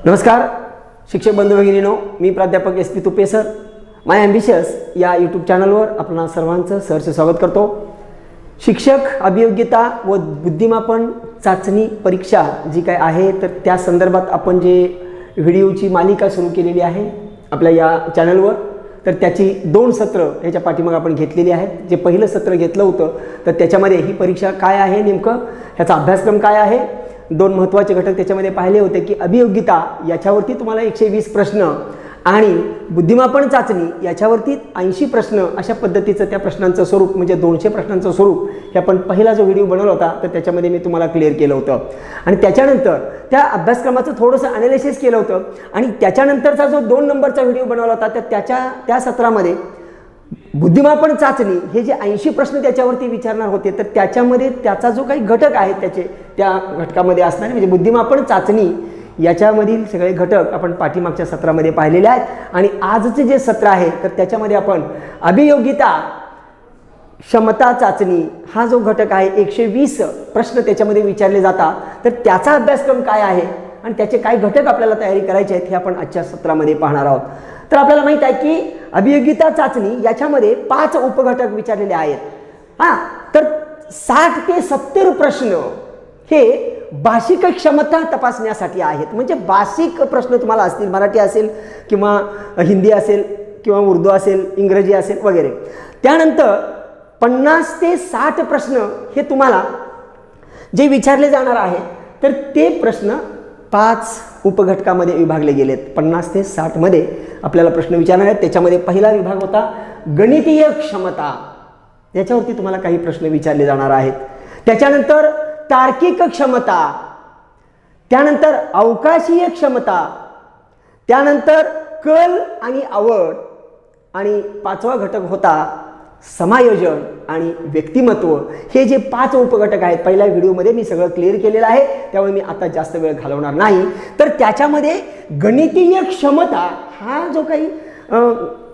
नमस्कार शिक्षक बंधू भगिनींनो, मी प्राध्यापक SP तुपे सर माय ॲम्बिशियस या यूट्यूब चॅनलवर आपणा सर्वांचं सहर्ष स्वागत करतो। शिक्षक अभियोग्यता व बुद्धिमापन चाचणी परीक्षा जी काय आहे तर त्या संदर्भात आपण जे व्हिडिओची मालिका सुरू केलेली आहे आपल्या या चॅनलवर, तर त्याची 2 सत्र ह्याच्या पाठीमागे आपण घेतलेली आहेत। जे पहिलं सत्र घेतलं होतं तर त्याच्यामध्ये ही परीक्षा काय आहे, नेमकं ह्याचा अभ्यासक्रम काय आहे, 2 महत्त्वाचे घटक त्याच्यामध्ये पाहिले होते की अभियोग्यता याच्यावरती तुम्हाला 120 प्रश्न आणि बुद्धिमापन चाचणी याच्यावरती 80 प्रश्न अशा पद्धतीचं त्या प्रश्नांचं स्वरूप म्हणजे 200 प्रश्नांचं स्वरूप हे आपण पहिला जो व्हिडिओ बनवला होता तर त्याच्यामध्ये मी तुम्हाला क्लिअर केलं होतं। आणि त्याच्यानंतर त्या अभ्यासक्रमाचं थोडंसं ॲनालिसिस केलं होतं आणि त्याच्यानंतरचा जो 2 नंबरचा व्हिडिओ बनवला होता तर त्या सत्रामध्ये बुद्धिमापन चाचणी हे जे 80 प्रश्न त्याच्यावरती विचारणार होते तर त्याच्यामध्ये त्याचा जो काही घटक आहे त्या घटकामध्ये असणारे म्हणजे बुद्धिमापन चाचणी याच्यामधील सगळे घटक आपण पाठीमागच्या सत्रामध्ये पाहिलेले आहेत। आणि आजचे जे सत्र आहे तर त्याच्यामध्ये आपण अभियोग्यता क्षमता चाचणी हा जो घटक आहे 120 प्रश्न त्याच्यामध्ये विचारले जातात तर त्याचा अभ्यासक्रम काय आहे आणि त्याचे काय घटक आपल्याला तयारी करायचे आहेत हे आपण आजच्या सत्रामध्ये पाहणार आहोत। तर आपल्याला माहित आहे की अभियोग्यता चाचणी याच्यामध्ये 5 उपघटक विचारलेले आहेत। तर 60 ते 70 प्रश्न हे भाषिक क्षमता तपासण्यासाठी आहेत। म्हणजे भाषिक प्रश्न तुम्हाला असतील, मराठी असेल किंवा हिंदी असेल किंवा उर्दू असेल, इंग्रजी असेल वगैरे। त्यानंतर 50 ते 60 प्रश्न हे तुम्हाला जे विचारले जाणार आहेत तर ते प्रश्न 5 उपघटकामध्ये विभागले गेलेत। 50 ते 60 मध्ये आपल्याला प्रश्न विचारणार आहेत। त्याच्यामध्ये पहिला विभाग होता गणितीय क्षमता, याच्यावरती तुम्हाला काही प्रश्न विचारले जाणार आहेत। त्याच्यानंतर तार्किक क्षमता, त्यानंतर अवकाशीय क्षमता, त्यानंतर कल आणि आवड, आणि 5वा घटक होता समायोजन आणि व्यक्तिमत्व। हे जे 5 उपघटक आहेत पहिल्या व्हिडिओमध्ये मी सगळं क्लिअर केलेलं आहे, त्यामुळे मी आता जास्त वेळ घालवणार नाही। तर त्याच्यामध्ये गणितीय क्षमता हा जो काही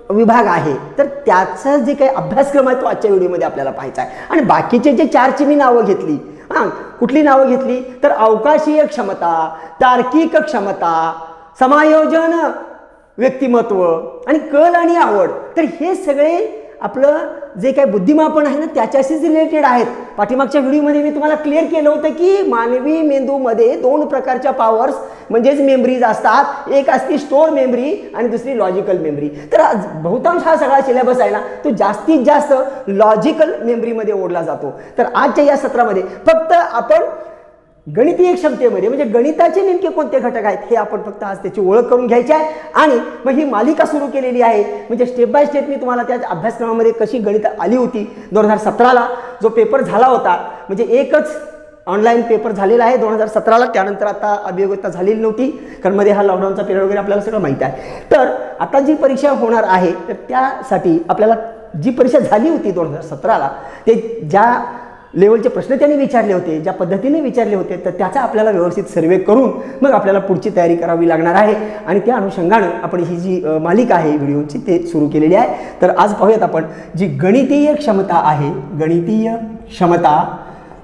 विभाग आहे तर त्याचा जे काही अभ्यासक्रम आहे तो आजच्या व्हिडिओमध्ये आपल्याला पाहायचा आहे। आणि बाकीचे जे 4ची मी नावं घेतली, कुठली नावं घेतली तर अवकाशीय क्षमता, तार्किक क्षमता, समायोजन, व्यक्तिमत्व आणि कल आणि आवड, तर हे सगळे आपलं जे काही बुद्धिमापन आहे ना त्याच्याशीच रिलेटेड आहेत। पाठीमागच्या व्हिडिओमध्ये मी तुम्हाला क्लिअर केलं होतं की मानवी मेंदूमध्ये 2 प्रकारच्या पॉवर्स म्हणजेच मेमरीज असतात, एक असते स्टोअर मेमरी आणि दुसरी लॉजिकल मेमरी। तर बहुतांश हा सगळा सिलेबस आहे ना तो जास्तीत जास्त लॉजिकल मेमरीमध्ये ओढला जातो। तर आजच्या या सत्रामध्ये फक्त आपण गणितीय क्षमतेमध्ये म्हणजे गणिताचे नेमके कोणते घटक आहेत हे आपण फक्त आज त्याची ओळख करून घ्यायची आहे। आणि मग ही मालिका सुरू केलेली आहे म्हणजे स्टेप बाय स्टेप मी तुम्हाला त्या अभ्यासक्रमामध्ये कशी गणित आली होती 2017ला जो पेपर झाला होता, म्हणजे एकच ऑनलाईन पेपर झालेला आहे 2017ला, त्यानंतर आता अभियोग्यता झालेली नव्हती कारण मध्ये हा लॉकडाऊनचा पिरियड वगैरे आपल्याला सगळं माहीत आहे। तर आता जी परीक्षा होणार आहे तर त्यासाठी आपल्याला जी परीक्षा झाली होती 2017ला ते ज्या लेवलचे प्रश्न त्यांनी विचारले होते, ज्या पद्धतीने विचारले होते तर त्याचा आपल्याला व्यवस्थित सर्वे करून मग आपल्याला पुढची तयारी करावी लागणार आहे। आणि त्या अनुषंगानं आपण ही जी मालिका आहे व्हिडिओची ते सुरू केलेली आहे। तर आज पाहूयात आपण जी गणितीय क्षमता आहे, गणितीय क्षमता,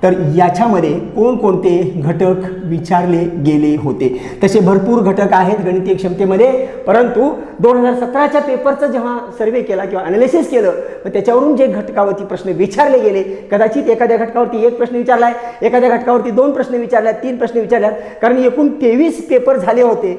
तर याच्यामध्ये कोणकोणते घटक विचारले गेले होते। तसे भरपूर घटक आहेत गणितीय क्षमतेमध्ये, परंतु 2017च्या पेपरचं जेव्हा सर्वे केला किंवा ॲनालिसिस केलं तर त्याच्यावरून जे घटकावरती प्रश्न विचारले गेले, कदाचित एखाद्या घटकावरती 1 प्रश्न विचारला आहे, एखाद्या घटकावरती 2 प्रश्न विचारले आहेत, 3 प्रश्न विचारले आहेत, कारण एकूण 23 पेपर झाले होते।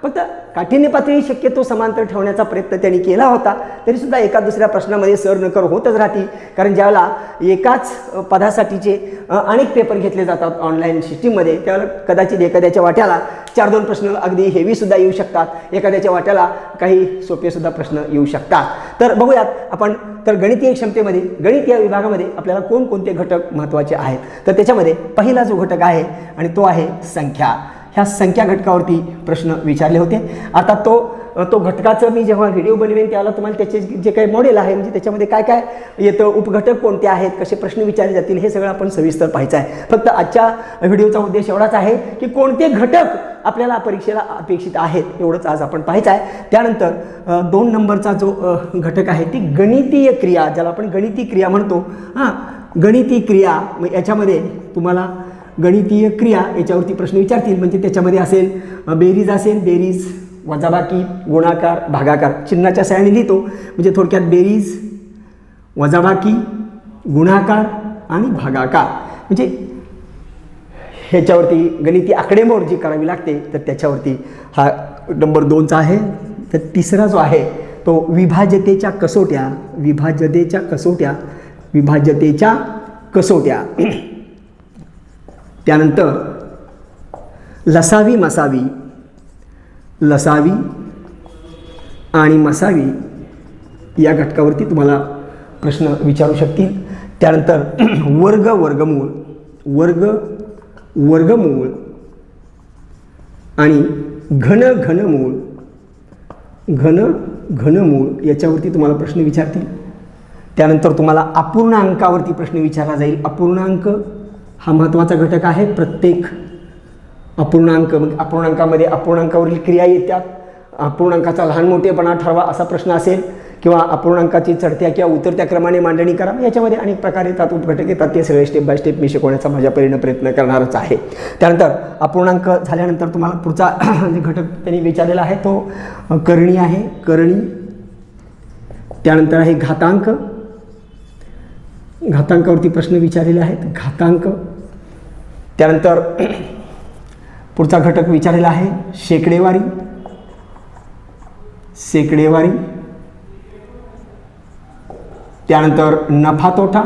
फक्त काठिण्य पातळी शक्यतो समांतर ठेवण्याचा प्रयत्न त्यांनी केला होता, तरीसुद्धा एका दुसऱ्या प्रश्नामध्ये सर नकर होतच राहते, कारण ज्यावेळेला एकाच पदासाठीचे अनेक पेपर घेतले जातात ऑनलाईन सिस्टीममध्ये त्यावेळेला कदाचित एखाद्याच्या वाट्याला 4-2 प्रश्न अगदी हेवीसुद्धा येऊ शकतात, एखाद्याच्या वाट्याला काही सोपेसुद्धा प्रश्न येऊ शकतात। तर बघूयात आपण तर गणितीय क्षमतेमध्ये गणित या विभागामध्ये आपल्याला कोणकोणते घटक महत्त्वाचे आहेत। तर त्याच्यामध्ये पहिला जो घटक आहे आणि तो आहे संख्या। ह्या संख्या घटकावरती प्रश्न विचारले होते। आता तो घटकाचं मी जेव्हा व्हिडिओ बनवेन त्याला तुम्हाला त्याचे जे काही मॉडेल आहे म्हणजे त्याच्यामध्ये काय काय येतं, उपघटक कोणते आहेत, कसे प्रश्न विचारले जातील हे सगळं आपण सविस्तर पाहायचं आहे। फक्त आजच्या व्हिडिओचा उद्देश एवढाच आहे की कोणते घटक आपल्याला परीक्षेला अपेक्षित आहेत एवढंच आज आपण पाहायचं आहे। त्यानंतर 2 नंबरचा जो घटक आहे ती गणितीय क्रिया, ज्याला आपण गणिती क्रिया म्हणतो। गणिती क्रिया याच्यामध्ये तुम्हाला गणितीय क्रिया याच्यावरती प्रश्न विचारतील. म्हणजे त्याच्यामध्ये असेल बेरीज असेल, बेरीज, वजाबाकी, गुणाकार, भागाकार. चिन्हाच्या सहाय्याने लिहितो. म्हणजे थोडक्यात बेरीज, वजाबाकी, गुणाकार आणि भागाकार. म्हणजे ह्याच्यावरती गणिती आकडेमोड जी करावी लागते तर त्याच्यावरती हा नंबर 2चा आहे. तर तिसरा जो आहे तो विभाज्यतेच्या कसोट्या, विभाज्यतेच्या कसोट्या, विभाज्यतेच्या कसोट्या. त्यानंतर लसावी मसावी, लसावी आणि मसावी या घटकावरती तुम्हाला प्रश्न विचारू शकतील. त्यानंतर वर्ग वर्गमूळ, वर्ग वर्गमूळ आणि घन घनमूळ, घन घनमूळ याच्यावरती तुम्हाला प्रश्न विचारतील. त्यानंतर तुम्हाला अपूर्णांकावरती प्रश्न विचारला जाईल. अपूर्णांक हा महत्त्वाचा घटक आहे. प्रत्येक अपूर्णांक, मग अपूर्णांकामध्ये अपूर्णांकावरील क्रिया येतात. अपूर्णांकाचा लहान मोठेपणा ठरवा असा प्रश्न असेल, किंवा अपूर्णांकाची चढत्या किंवा उतरत्या क्रमाने मांडणी करा. याच्यामध्ये अनेक प्रकार येतात, उपघटक येतात. ते सगळे स्टेप बाय स्टेप मी शिकवण्याचा माझ्या परीने प्रयत्न करणारच आहे. त्यानंतर अपूर्णांक झाल्यानंतर तुम्हाला पुढचा घटक त्यांनी विचारलेला आहे तो करणी आहे, करणी. त्यानंतर आहे घातांक, घातांकावरती प्रश्न विचारलेले आहेत, घातांक. त्यानंतर पुढचा घटक विचारलेला आहे शेकडेवारी, शेकडेवारी. त्यानंतर नफा तोटा,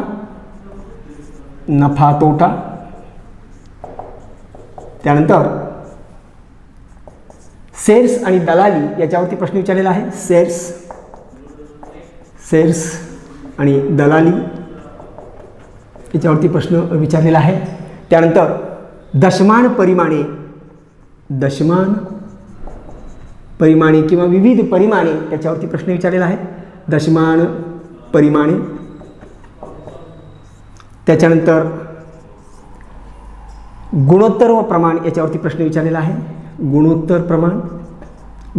नफा तोटा. त्यानंतर शेअर्स आणि दलाली याच्यावरती प्रश्न विचारलेला आहे. शेअर्स, शेअर्स आणि दलाली याच्यावरती प्रश्न विचारलेला आहे. त्यानंतर दशमान परिमाणे, दशमान परिमाणे किंवा विविध परिमाणे त्याच्यावरती प्रश्न विचारलेला आहे. दशमान परिमाणे. त्याच्यानंतर गुणोत्तर व प्रमाण याच्यावरती प्रश्न विचारलेला आहे. गुणोत्तर प्रमाण,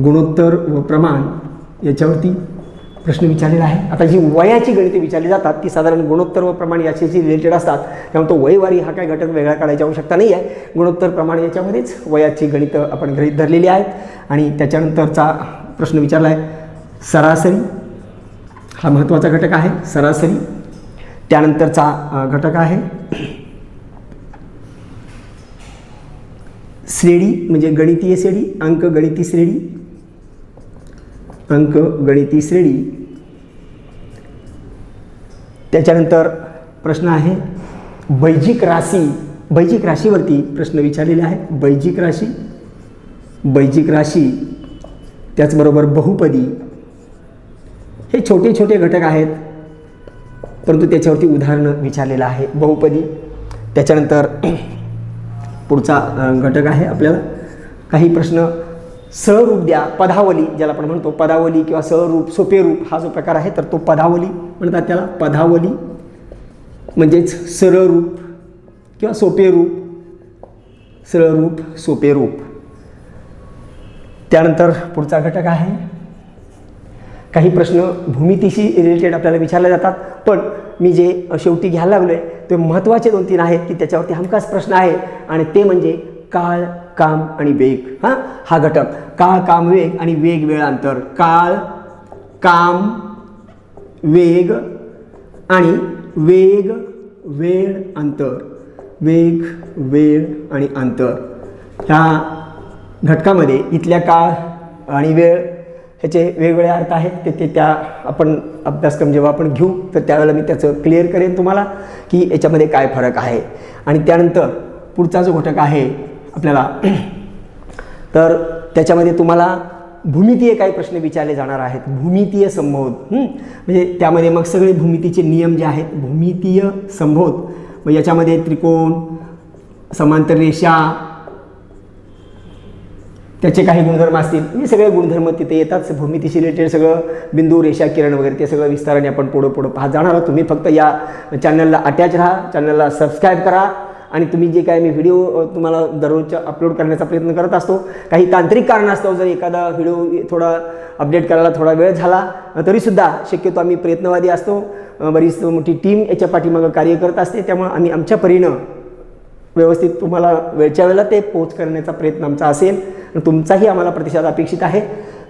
गुणोत्तर व प्रमाण याच्यावरती प्रश्न विचारलेला आहे. आता जी वयाची गणिते विचारली जातात ती साधारण गुणोत्तर व प्रमाण याच्याशी रिलेटेड असतात. त्यामुळे तो वयवारी हा काय घटक वेगळा काढायची आवश्यकता नाही आहे. गुणोत्तर प्रमाण याच्यामध्येच वयाची गणितं आपण गृहीत धरलेली आहेत. आणि त्याच्यानंतरचा प्रश्न विचारला आहे सरासरी, हा महत्त्वाचा घटक आहे, सरासरी. त्यानंतरचा घटक आहे श्रेणी, म्हणजे गणितीय श्रेणी, अंकगणिती श्रेणी, अंकगणिती श्रेणी. त्याच्यानंतर प्रश्न आहे बैजिक राशी, बैजिक राशीवरती प्रश्न विचारलेले आहे. बैजिक राशी, बैजिक राशी. त्याचबरोबर बहुपदी. हे छोटे छोटे घटक आहेत परंतु त्याच्यावरती उदाहरणं विचारलेलं आहे. बहुपदी. त्याच्यानंतर पुढचा घटक आहे आपल्याला काही प्रश्न सहरूप द्या, पदावली ज्याला आपण म्हणतो, पदावली किंवा सहरूप, सोपे रूप हा जो प्रकार आहे तर तो पदावली म्हणतात त्याला. पदावली म्हणजेच सरळ रूप किंवा सोपे रूप, सरळ रूप, सोपे रूप. त्यानंतर पुढचा घटक आहे काही प्रश्न भूमितीशी रिलेटेड आपल्याला विचारले जातात, पण मी जे शेवटी घ्यायला लागलो आहे ते महत्त्वाचे 2-3 आहेत की त्याच्यावरती हमखास प्रश्न आहे. आणि ते म्हणजे काळ, काम आणि वेग. हा घटक काळ, काम, वेग आणि वेग, वेळ, अंतर. काळ, काम, वेग आणि वेग, वेळ, अंतर. वेग, वेळ आणि अंतर. ह्या घटकामध्ये इथल्या काळ आणि वेळ ह्याचे वेगवेगळे अर्थ आहेत. ते त्या आपण अभ्यासक्रम जेव्हा आपण घेऊ तर त्यावेळेला मी त्याचं क्लिअर करेन तुम्हाला की याच्यामध्ये काय फरक आहे. आणि त्यानंतर पुढचा जो घटक आहे आपल्याला तर त्याच्यामध्ये तुम्हाला भूमितीय काही प्रश्न विचारले जाणार आहेत. भूमितीय संबोध, म्हणजे त्यामध्ये मग सगळे भूमितीचे नियम जे आहेत, भूमितीय संबोध. मग याच्यामध्ये त्रिकोण, समांतर रेषा, त्याचे काही गुणधर्म असतील, हे सगळे गुणधर्म तिथे येतात. भूमितीशी रिलेटेड सगळं बिंदू, रेषा, किरण वगैरे ते सगळं विस्ताराने आपण पुढं पाहत जाणार आहोत. तुम्ही फक्त या चॅनलला अटॅच राहा, चॅनलला सबस्क्राईब करा. आणि तुम्ही जे काय मी व्हिडिओ तुम्हाला दररोजच्या अपलोड करण्याचा प्रयत्न करत असतो, काही तांत्रिक कारणास्तव जर एखादा व्हिडिओ थोडा अपडेट करायला थोडा वेळ झाला तरीसुद्धा शक्यतो आम्ही प्रयत्नवादी असतो. बरीच मोठी टीम याच्या पाठीमागं कार्य करत असते. त्यामुळे आम्ही आमच्या परीनं व्यवस्थित तुम्हाला वेळच्या वेळेला ते पोच करण्याचा प्रयत्न आमचा असेल आणि तुमचाही आम्हाला प्रतिसाद अपेक्षित आहे.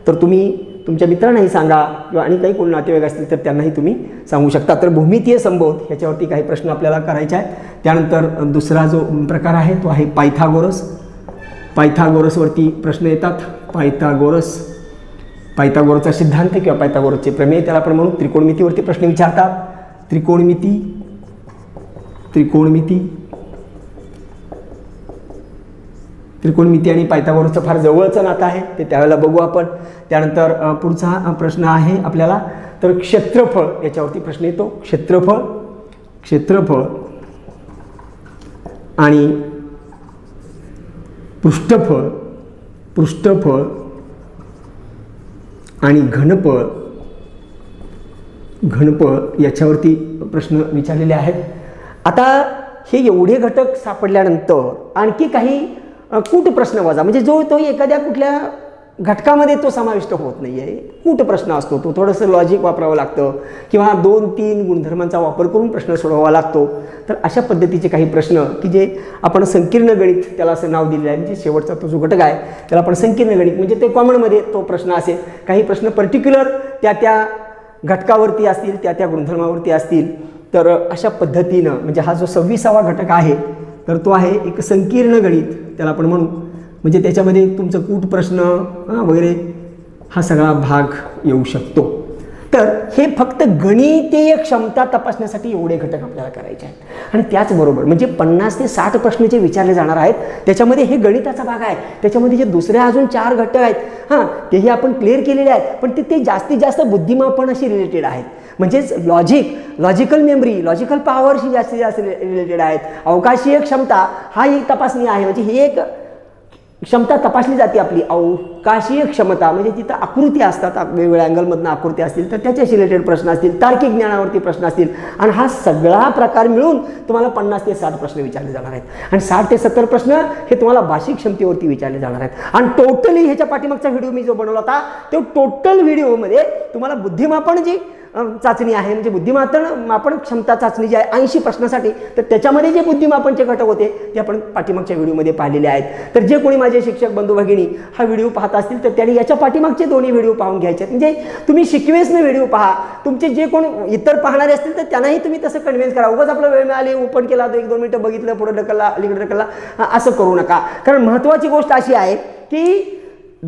तर तुम्ही तुमच्या मित्रांनाही सांगा किंवा आणि काही कोण नातेवाईक असतील तर त्यांनाही तुम्ही सांगू शकता. तर भूमितीय संबोध ह्याच्यावरती काही प्रश्न आपल्याला करायचे आहेत. त्यानंतर दुसरा जो प्रकार आहे तो आहे पायथागोरस. पायथागोरसवरती प्रश्न येतात. पायथागोरसचा सिद्धांत किंवा पायथागोरसचे प्रमेय त्याला आपण म्हणू. त्रिकोणमितीवरती प्रश्न विचारतात. त्रिकोणमिती आणि पायथागोरसचं फार जवळचं नातं आहे, ते त्यावेळेला बघू आपण. त्यानंतर पुढचा प्रश्न आहे आपल्याला तर क्षेत्रफळ याच्यावरती प्रश्न येतो. क्षेत्रफळ आणि पृष्ठफळ आणि घनफळ याच्यावरती प्रश्न विचारलेले आहेत. आता हे एवढे घटक सापडल्यानंतर आणखी काही कूट प्रश्न वजा, म्हणजे जो तो एखाद्या कुठल्या घटकामध्ये तो समाविष्ट होत नाही आहे, कूट प्रश्न असतो, तो थोडंसं लॉजिक वापरावं लागतं किंवा 2-3 गुणधर्मांचा वापर करून प्रश्न सोडवावा लागतो. तर अशा पद्धतीचे काही प्रश्न की जे आपण संकीर्ण गणित त्याला असं नाव दिलेलं आहे, म्हणजे शेवटचा तो जो घटक आहे त्याला आपण संकीर्ण गणित, म्हणजे ते कॉमनमध्ये तो प्रश्न असेल. काही प्रश्न पर्टिक्युलर त्या घटकावरती असतील, त्या गुणधर्मावरती असतील. तर अशा पद्धतीनं म्हणजे हा जो 26वा घटक आहे तर तो आहे एक संकीर्ण गणित त्याला आपण म्हणू. म्हणजे त्याच्यामध्ये तुमचं कूट प्रश्न वगैरे हा सगळा भाग येऊ शकतो. तर हे फक्त गणितीय क्षमता तपासण्यासाठी एवढे घटक आपल्याला करायचे आहेत. आणि त्याचबरोबर म्हणजे 50 ते 60 प्रश्न जे विचारले जाणार आहेत त्याच्यामध्ये हे गणिताचा भाग आहे. त्याच्यामध्ये जे दुसरे अजून 4 घटक आहेत तेही आपण क्लिअर केलेले आहेत, पण ते जास्तीत जास्त बुद्धिमापनाशी रिलेटेड आहेत. म्हणजेच लॉजिकल मेमरी, लॉजिकल पॉवरशी जास्तीत जास्त रिलेटेड आहेत. अवकाशीय क्षमता हा एक तपासणी आहे, म्हणजे ही एक क्षमता तपासली जाते आपली. अवकाशीय क्षमता म्हणजे तिथं आकृती असतात, वेगवेगळ्या अँगलमधनं आकृती असतील तर त्याच्याशी रिलेटेड प्रश्न असतील, तार्किक ज्ञानावरती प्रश्न असतील. आणि हा सगळा प्रकार मिळून तुम्हाला 50 ते 60 प्रश्न विचारले जाणार आहेत. आणि 60 ते 70 प्रश्न हे तुम्हाला भाषिक क्षमतेवरती विचारले जाणार आहेत. आणि टोटली ह्याच्या पाठीमागचा व्हिडिओ मी जो बनवला होता तो टोटल व्हिडिओमध्ये तुम्हाला बुद्धिमापन जी चाचणी आहे, म्हणजे बुद्धिमापन क्षमता चाचणी जी आहे 80 प्रश्नासाठी, तर त्याच्यामध्ये जे बुद्धिमापनचे घटक होते ते आपण पाठीमागच्या व्हिडिओमध्ये पाहिलेले आहेत. तर जे कोणी माझे शिक्षक बंधू भगिनी हा व्हिडिओ पाहत असतील तर त्यांनी याच्या पाठीमागचे दोन्ही व्हिडिओ पाहून घ्यायचे. म्हणजे तुम्ही सिक्वेन्सने व्हिडिओ पहा. तुमचे जे कोण इतर पाहणारे असतील तर त्यांनाही तुम्ही तसं कन्व्हिन्स करा. उगाच आपला वेळ मिळाली ओपन केला 1-2 मिनिटं बघितलं, पुढे ढकलला, अलीकडे ढकलला, असं करू नका. कारण महत्त्वाची गोष्ट अशी आहे की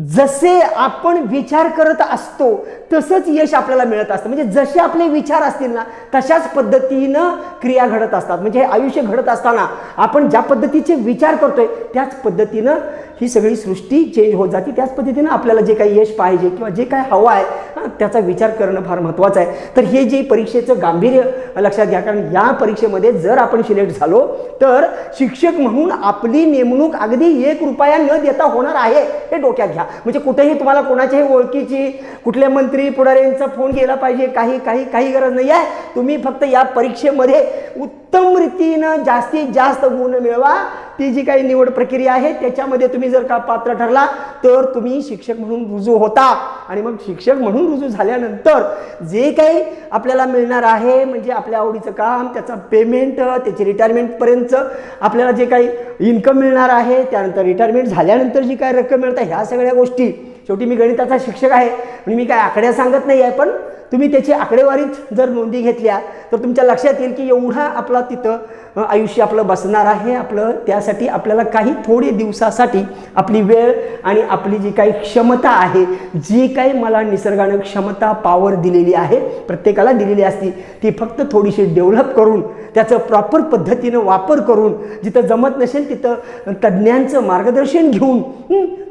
जसे आपण विचार करत असतो तसंच यश आपल्याला मिळत असतं. म्हणजे जसे आपले विचार असतील ना तशाच पद्धतीनं क्रिया घडत असतात. म्हणजे आयुष्य घडत असताना आपण ज्या पद्धतीचे विचार करतोय त्याच पद्धतीनं ही सगळी सृष्टी चेंज होत जाते. त्याच पद्धतीनं आपल्याला जे काही यश पाहिजे किंवा जे काय हवं आहे त्याचा विचार करणं फार महत्त्वाचं आहे. तर हे जे परीक्षेचं गांभीर्य लक्षात घ्या. कारण या परीक्षेमध्ये जर आपण सिलेक्ट झालो तर शिक्षक म्हणून आपली नेमणूक अगदी 1 रुपया न देता होणार आहे हे डोक्यात घ्या. म्हणजे कुठेही तुम्हाला कोणाच्याही ओळखीची कुठल्या मंत्री पुढाऱ्यांचा फोन गेला पाहिजे काही गरज नाही आहे. तुम्ही फक्त या परीक्षेमध्ये उत्तम रीतीनं जास्तीत जास्त गुण मिळवा. ती जी काही निवड प्रक्रिया आहे त्याच्यामध्ये तुम्ही जर का पात्र ठरला तर तुम्ही शिक्षक म्हणून रुजू होता. आणि मग शिक्षक म्हणून रुजू झाल्यानंतर जे काही आपल्याला मिळणार आहे म्हणजे आपल्या आवडीचं काम, त्याचा पेमेंट, त्याची रिटायरमेंटपर्यंतचं आपल्याला जे काही इन्कम मिळणार आहे, त्यानंतर रिटायरमेंट झाल्यानंतर जी काही रक्कम मिळते, ह्या सगळ्या गोष्टी शेवटी मी गणिताचा शिक्षक आहे आणि मी काय आकड्या सांगत नाही आहे, पण तुम्ही त्याची आकडेवारीत जर नोंदी घेतल्या तर तुमच्या लक्षात येईल की एवढा आपला तिथं आयुष्य आपलं बसणार आहे. आपलं त्यासाठी आपल्याला काही थोडे दिवसासाठी आपली वेळ आणि आपली जी काही क्षमता आहे, जी काही मला निसर्गानं क्षमता पॉवर दिलेली आहे, प्रत्येकाला दिलेली असती, ती फक्त थोडीशी डेव्हलप करून त्याचं प्रॉपर पद्धतीनं वापर करून जिथं जमत नसेल तिथं तज्ज्ञांचं मार्गदर्शन घेऊन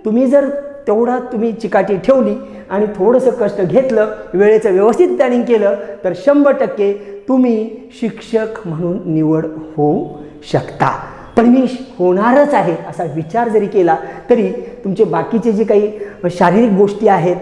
तुम्ही जर तेवढा तुम्ही चिकाटी ठेवली आणि थोडंसं कष्ट घेतलं, वेळेचं व्यवस्थित प्लॅनिंग केलं तर 100% तुम्ही शिक्षक म्हणून निवड होऊ शकता. पण मी होणारच आहे असा विचार जरी केला तरी तुमचे बाकीचे जे काही शारीरिक गोष्टी आहेत,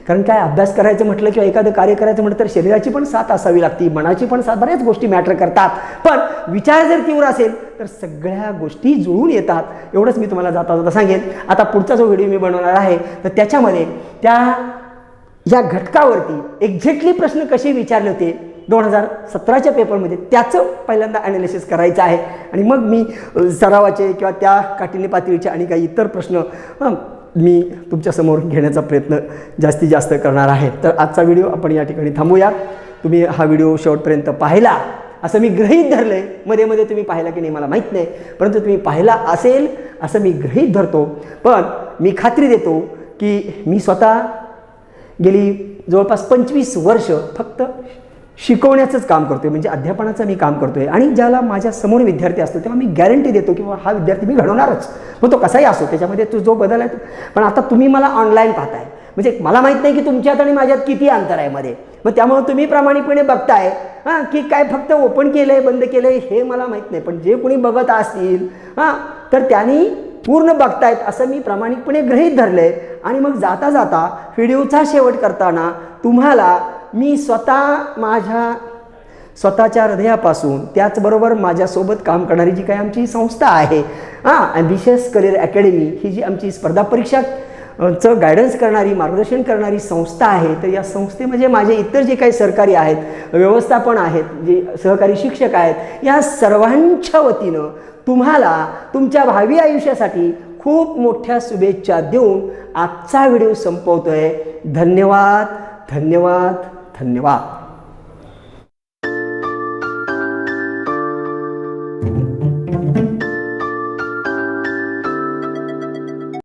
कारण काय अभ्यास करायचं म्हटलं किंवा एखादं कार्य करायचं म्हटलं तर शरीराची पण साथ असावी लागते, मनाची पण साथ, बऱ्याच गोष्टी मॅटर करतात. पण विचार जर तीव्र असेल तर सगळ्या गोष्टी जुळून येतात. एवढंच मी तुम्हाला जाता जाता सांगेन. आता पुढचा जो व्हिडिओ मी बनवणार आहे तर त्याच्यामध्ये या घटकावरती एक्झॅक्टली प्रश्न कसे विचारले होते 2017च्या पेपरमध्ये त्याचं पहिल्यांदा ॲनालिसिस करायचं आहे आणि मग मी सरावाचे किंवा त्या काठिण्य पातळीचे आणि काही इतर प्रश्न मी तुमच्यासमोर घेण्याचा प्रयत्न जास्तीत जास्त करणार आहे. तर आजचा व्हिडिओ आपण या ठिकाणी थांबूया. तुम्ही हा व्हिडिओ शेवटपर्यंत पाहिला असं मी गृहीत धरलं आहे. मध्ये मध्ये तुम्ही पाहिला की नाही मला माहीत नाही, परंतु तुम्ही पाहिला असेल असं मी गृहीत धरतो. पण मी खात्री देतो की मी स्वतः गेली जवळपास 25 वर्ष फक्त शिकवण्याचंच काम करतो आहे, म्हणजे अध्यापनाचं मी काम करतो आहे. आणि ज्याला माझ्या समोर विद्यार्थी असतो तेव्हा मी गॅरंटी देतो की हा विद्यार्थी मी घडवणारच, मग तो कसाही असो, त्याच्यामध्ये तो जो बदल आहे. पण आता तुम्ही मला ऑनलाईन पाहताय, म्हणजे मला माहीत नाही की तुमच्यात आणि माझ्यात किती अंतर आहे मध्ये, मग त्यामुळे तुम्ही प्रामाणिकपणे बघताय की काय फक्त ओपन केलं आहे बंद केलं आहे हे मला माहीत नाही. पण जे कोणी बघत असतील तर त्यांनी पूर्ण बघतायत असं मी प्रामाणिकपणे गृहीत धरलं आहे. आणि मग जाता जाता व्हिडिओचा शेवट करताना तुम्हाला मी माझ्या स्वतःच्या हृदयापासून, त्याचबरोबर माझ्यासोबत काम करणारी जी काही आमची संस्था आहे ॲम्बिशियस करिअर अकॅडमी, ही जी आमची स्पर्धा परीक्षाचं गायडन्स करणारी, मार्गदर्शन करणारी संस्था आहे, तर या संस्थेमध्ये माझे इतर जे काही सहकारी आहेत, व्यवस्थापन आहेत, जे सहकारी शिक्षक आहेत, या सर्वांच्या वतीनं तुम्हाला तुमच्या भावी आयुष्यासाठी खूप मोठ्या शुभेच्छा देऊन आजचा व्हिडिओ संपवतोय. धन्यवाद, धन्यवाद, धन्यवाद.